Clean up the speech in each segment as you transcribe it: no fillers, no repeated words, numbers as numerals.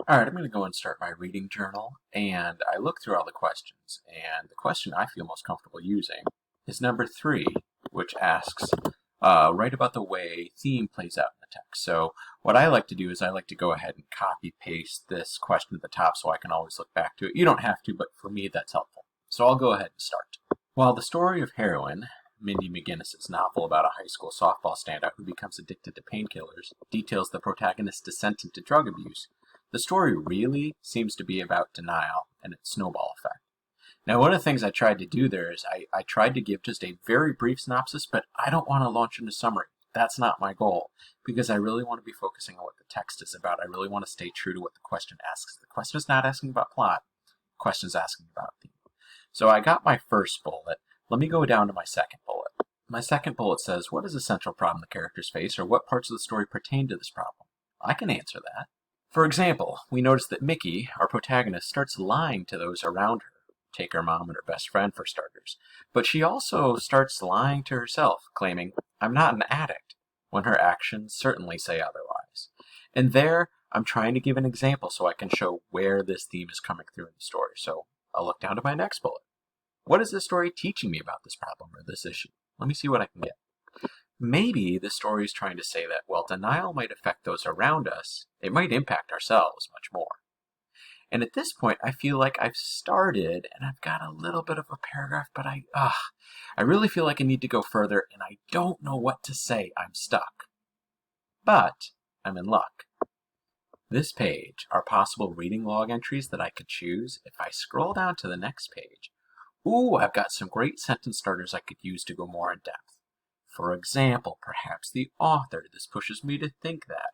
All right, I'm going to go and start my reading journal, and I look through all the questions, and the question I feel most comfortable using is number 3, which asks, write about the way theme plays out in the text. So what I like to do is I like to go ahead and copy paste this question at the top so I can always look back to it. You don't have to, but for me that's helpful. So I'll go ahead and start. While the story of Heroine, Mindy McGinnis's novel about a high school softball standout who becomes addicted to painkillers, details the protagonist's descent into drug abuse, the story really seems to be about denial and its snowball effect. Now, one of the things I tried to do there is I tried to give just a very brief synopsis, but I don't want to launch into summary. That's not my goal, because I really want to be focusing on what the text is about. I really want to stay true to what the question asks. The question is not asking about plot. The question is asking about theme. So I got my first bullet. Let me go down to my second bullet. My second bullet says, what is the central problem the characters face, or what parts of the story pertain to this problem? I can answer that. For example, we notice that Mickey, our protagonist, starts lying to those around her. Take her mom and her best friend for starters. But she also starts lying to herself, claiming, I'm not an addict, when her actions certainly say otherwise. And there, I'm trying to give an example so I can show where this theme is coming through in the story. So I'll look down to my next bullet. What is this story teaching me about this problem or this issue? Let me see what I can get. Maybe the story is trying to say that while denial might affect those around us, it might impact ourselves much more. And at this point, I feel like I've started and I've got a little bit of a paragraph, but I really feel like I need to go further and I don't know what to say. I'm stuck. But I'm in luck. This page are possible reading log entries that I could choose. If I scroll down to the next page, I've got some great sentence starters I could use to go more in depth. For example, perhaps the author. This pushes me to think that.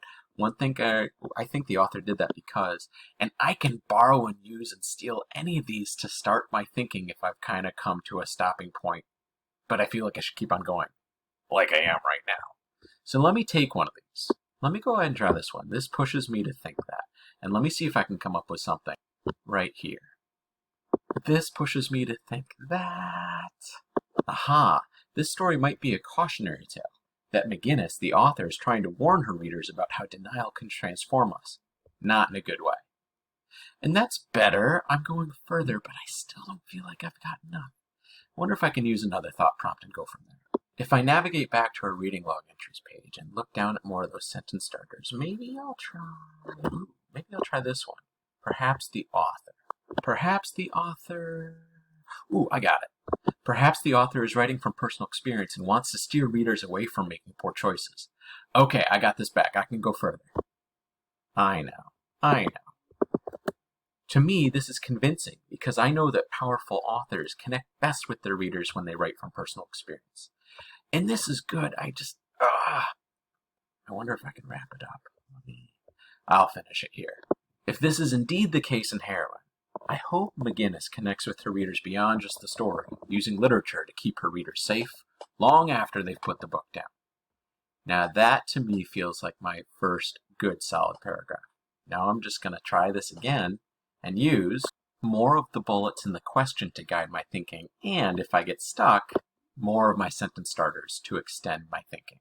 I think the author did that because, and I can borrow and use and steal any of these to start my thinking if I've kind of come to a stopping point. But I feel like I should keep on going, like I am right now. So let me take one of these. Let me go ahead and try this one. This pushes me to think that. And let me see if I can come up with something right here. This pushes me to think that. Aha! This story might be a cautionary tale, that McGinnis, the author, is trying to warn her readers about how denial can transform us, not in a good way. And that's better. I'm going further, but I still don't feel like I've got enough. I wonder if I can use another thought prompt and go from there. If I navigate back to our reading log entries page and look down at more of those sentence starters, maybe I'll try this one. Perhaps the author. Perhaps the author... I got it. Perhaps the author is writing from personal experience and wants to steer readers away from making poor choices. Okay, I got this back. I can go further. I know. To me, this is convincing because I know that powerful authors connect best with their readers when they write from personal experience. And this is good. I wonder if I can wrap it up. I'll finish it here. If this is indeed the case in Heroine, I hope McGinnis connects with her readers beyond just the story, using literature to keep her readers safe long after they've put the book down. Now that to me feels like my first good solid paragraph. Now I'm just going to try this again and use more of the bullets in the question to guide my thinking, and if I get stuck, more of my sentence starters to extend my thinking.